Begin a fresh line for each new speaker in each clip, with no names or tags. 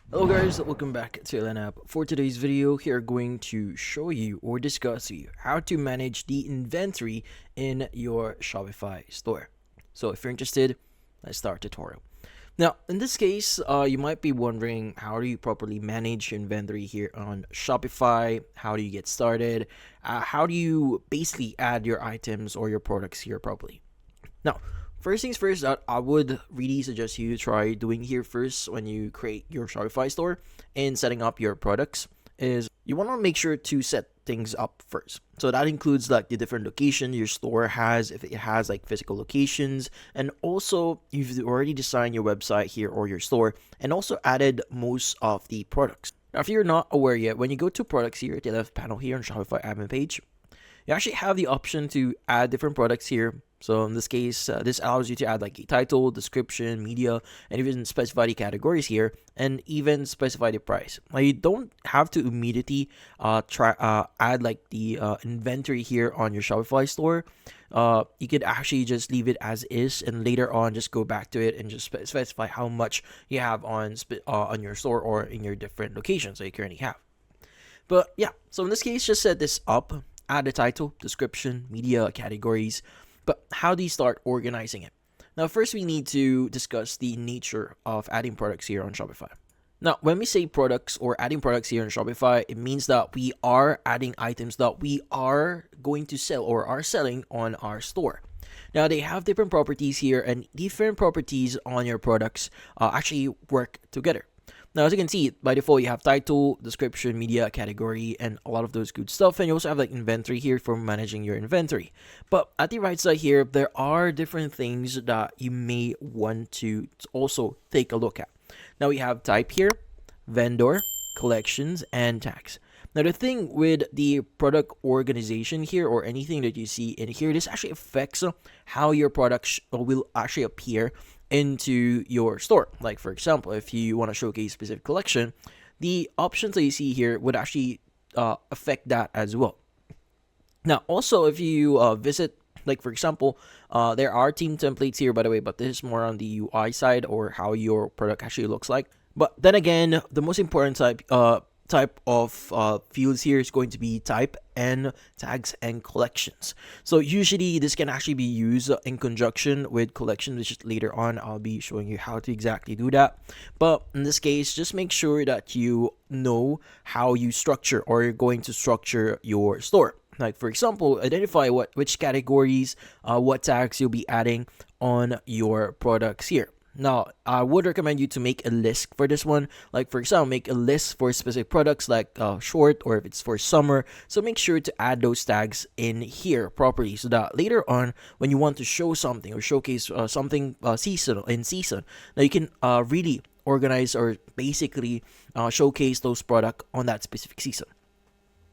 Hello guys, welcome back to LNApp. For today's video, here going to show you or discuss you how to manage the inventory in your Shopify store. So if you're interested, let's start tutorial. Now, in this case, you might be wondering how do you properly manage inventory here on Shopify? How do you get started? How do you basically add your items or your products here properly? Now, first things first, that I would really suggest you try doing here first when you create your Shopify store and setting up your products is you want to make sure to set things up first. So that includes like the different location your store has, if it has like physical locations, and also you've already designed your website here or your store and also added most of the products. Now, if you're not aware yet, when you go to products here at the left panel here on Shopify admin page, you actually have the option to add different products here. So in this case, this allows you to add like a title, description, media, and even specify the categories here, and even specify the price. Now you don't have to immediately add like the inventory here on your Shopify store. You could actually just leave it as is, and later on just go back to it and just specify how much you have on your store or in your different locations that you currently have. But yeah, so in this case, just set this up. Add a title, description, media, categories. But how do you start organizing it? Now, first we need to discuss the nature of adding products here on Shopify. Now, when we say products or adding products here on Shopify, it means that we are adding items that we are going to sell or are selling on our store. Now, they have different properties here, and different properties on your products actually work together. Now, as you can see, by default, you have title, description, media, category, and a lot of those good stuff. And you also have like inventory here for managing your inventory. But at the right side here, there are different things that you may want to also take a look at. Now, we have type here, vendor, collections, and tags. Now, the thing with the product organization here or anything that you see in here, this actually affects how your product will actually appear into your store. Like, for example, if you want to showcase a specific collection, the options that you see here would actually affect that as well. Now, also, if you visit, like, for example, there are theme templates here, by the way, but this is more on the UI side or how your product actually looks like. But then again, the most important type of fields here is going to be type and tags and collections. So usually this can actually be used in conjunction with collections, which is later on I'll be showing you how to exactly do that. But in this case, just make sure that you know how you structure or you're going to structure your store. Like, for example, identify which categories, what tags you'll be adding on your products here. Now, I would recommend you to make a list for this one. Like, for example, make a list for specific products like short or if it's for summer. So make sure to add those tags in here properly so that later on when you want to show something or showcase something seasonal in season, now you can really organize or basically showcase those products on that specific season.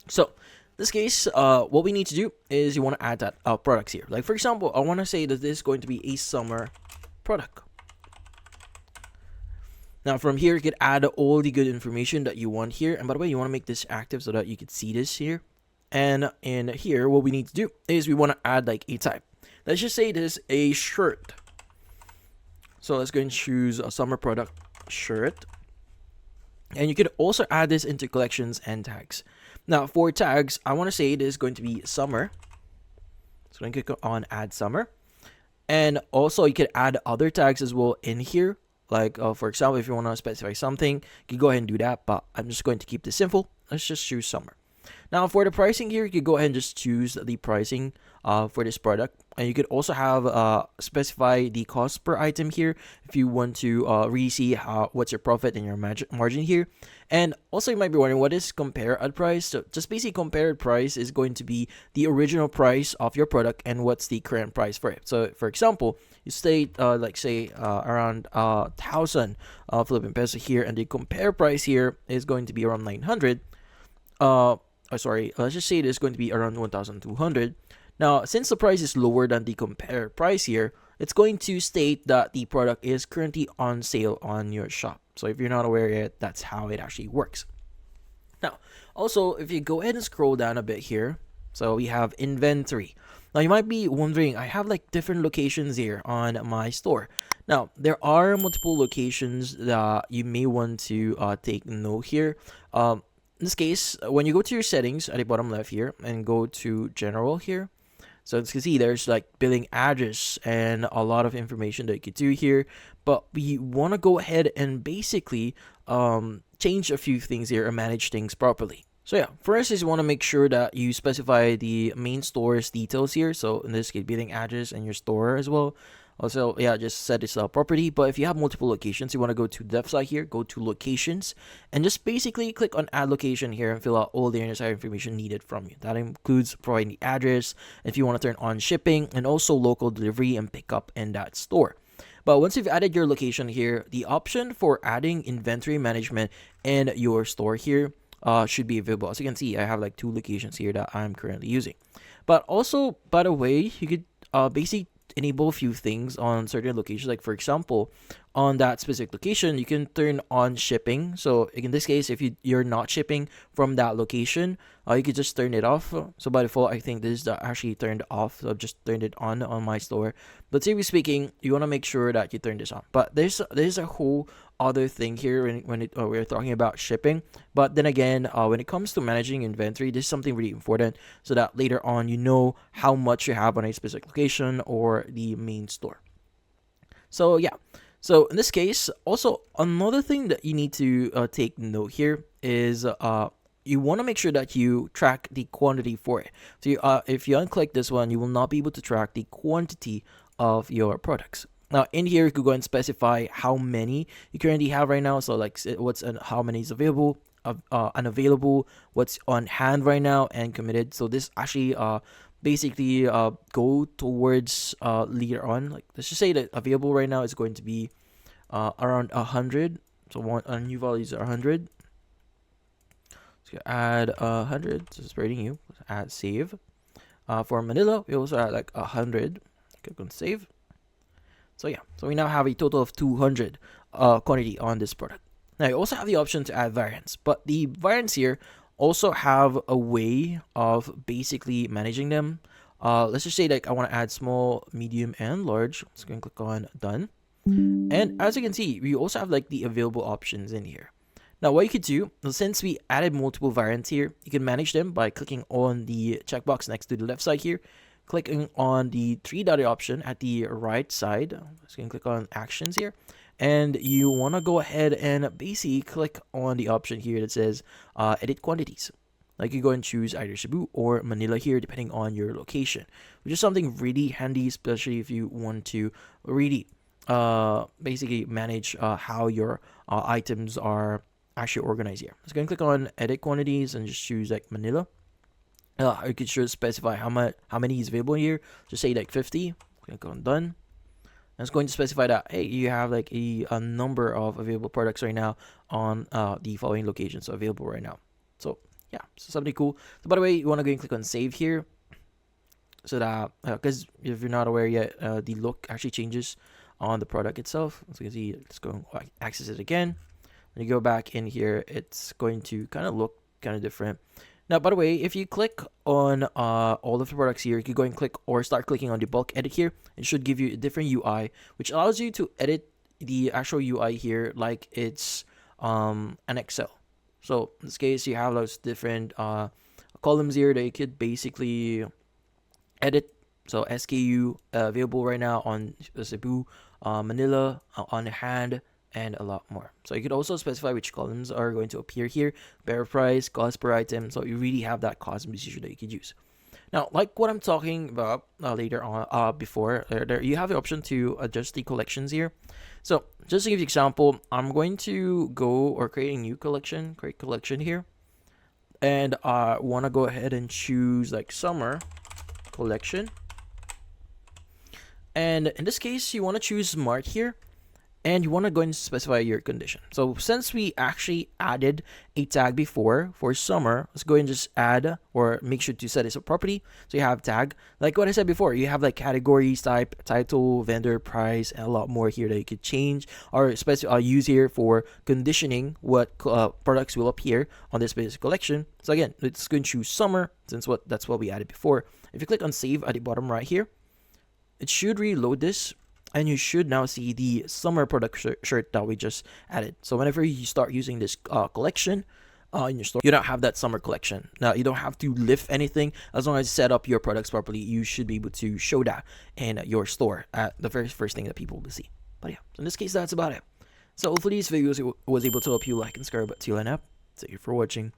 So, in this case, what we need to do is you want to add that products here. Like, for example, I want to say that this is going to be a summer product. Now, from here, you can add all the good information that you want here. And by the way, you want to make this active so that you can see this here. And in here, what we need to do is we want to add like a type. Let's just say this is a shirt. So let's go and choose a summer product shirt. And you can also add this into collections and tags. Now, for tags, I want to say this is going to be summer. So I'm going to click on add summer. And also, you could add other tags as well in here. Like, for example, if you want to specify something, you can go ahead and do that. But I'm just going to keep this simple. Let's just choose summer. Now, for the pricing here, you can go ahead and just choose the pricing for this product. And you could also have specify the cost per item here if you want to really see what's your profit and your margin here. And also, you might be wondering, what is compare at price? So just basically compared price is going to be the original price of your product and what's the current price for it. So, for example, you state like say around 1,000 Philippine peso here, and the compare price here is going to be around 900. Let's just say it is going to be around 1,200. Now, since the price is lower than the compare price here, it's going to state that the product is currently on sale on your shop. So if you're not aware yet, that's how it actually works. Now, also, if you go ahead and scroll down a bit here, so we have inventory. Now, you might be wondering, I have like different locations here on my store. Now, there are multiple locations that you may want to take note here. In this case, when you go to your settings at the bottom left here and go to general here, so as you can see, there's like billing address and a lot of information that you could do here. But we want to go ahead and basically change a few things here and manage things properly. So yeah, first is you want to make sure that you specify the main store's details here. So in this case, billing address and your store as well. Also, yeah, just set this up properly. But if you have multiple locations, you want to go to the left side here, go to locations, and just basically click on add location here and fill out all the necessary information needed from you. That includes providing the address, if you want to turn on shipping, and also local delivery and pickup in that store. But once you've added your location here, the option for adding inventory management in your store here should be available. As you can see, I have like 2 locations here that I'm currently using. But also, by the way, you could basically enable a few things on certain locations. Like for example, on that specific location, you can turn on shipping. So in this case, if you're not shipping from that location, you could just turn it off. So by default, I think this is actually turned off. So I've just turned it on my store. But seriously speaking, you want to make sure that you turn this on. But there's a whole other thing here when we're talking about shipping. But then again, when it comes to managing inventory, this is something really important so that later on you know how much you have on a specific location or the main store. So yeah. So in this case, also another thing that you need to take note here is you want to make sure that you track the quantity for it. So if you unclick this one, you will not be able to track the quantity of your products. Now in here, you could go and specify how many you currently have right now. So like how many is available, unavailable, what's on hand right now, and committed. So this actually basically go towards later on. Like let's just say that available right now is going to be around 100. So new values are 100. So add 100. So it's rating you. Add save. For Manila, we also add like 100. Click on save. So yeah, so we now have a total of 200 quantity on this product. Now you also have the option to add variants, but the variants here also have a way of basically managing them. Let's just say like I want to add small, medium, and large. So I'm going to click on done. And as you can see, we also have like the available options in here. Now what you could do, since we added multiple variants here, you can manage them by clicking on the checkbox next to the left side here, clicking on the 3-dot option at the right side. So you can click on actions here. And you want to go ahead and basically click on the option here that says edit quantities. Like you go and choose either Cebu or Manila here depending on your location, which is something really handy, especially if you want to really basically manage how your items are actually organized here. So going to click on edit quantities and just choose like Manila. You could just specify how many is available here. Just say like 50. Click on done. And it's going to specify that hey, you have like a number of available products right now on the following locations available right now. So yeah, so something cool. So by the way, you want to go and click on save here, so that because if you're not aware yet, the look actually changes on the product itself. As you can see, let's go and access it again. When you go back in here, it's going to kind of look kind of different. Now, by the way, if you click on all of the products here, you can go and click or start clicking on the bulk edit here. It should give you a different UI, which allows you to edit the actual UI here like it's an Excel. So in this case, you have those different columns here that you could basically edit. So SKU available right now on Cebu, Manila, on hand, and a lot more. So you could also specify which columns are going to appear here, bearer price, cost per item. So you really have that customization that you could use. Now, like what I'm talking about later on, before, you have the option to adjust the collections here. So just to give you an example, I'm going to go or create a new collection, create collection here. And I want to go ahead and choose like summer collection. And in this case, you want to choose smart here. And you want to go and specify your condition. So since we actually added a tag before for summer, let's go and just add or make sure to set it up properly. So you have tag, like what I said before, you have like categories, type, title, vendor, price, and a lot more here that you could change or use here for conditioning what products will appear on this basic collection. So again, let's go and choose summer since that's what we added before. If you click on save at the bottom right here, it should reload this. and you should now see the summer product shirt that we just added. So whenever you start using this collection in your store, you don't have that summer collection. Now, you don't have to lift anything. As long as you set up your products properly, you should be able to show that in your store at the very first thing that people will see. But yeah, so in this case, that's about it. So hopefully this video was able to help you. Like and subscribe to Learn App. Thank you for watching.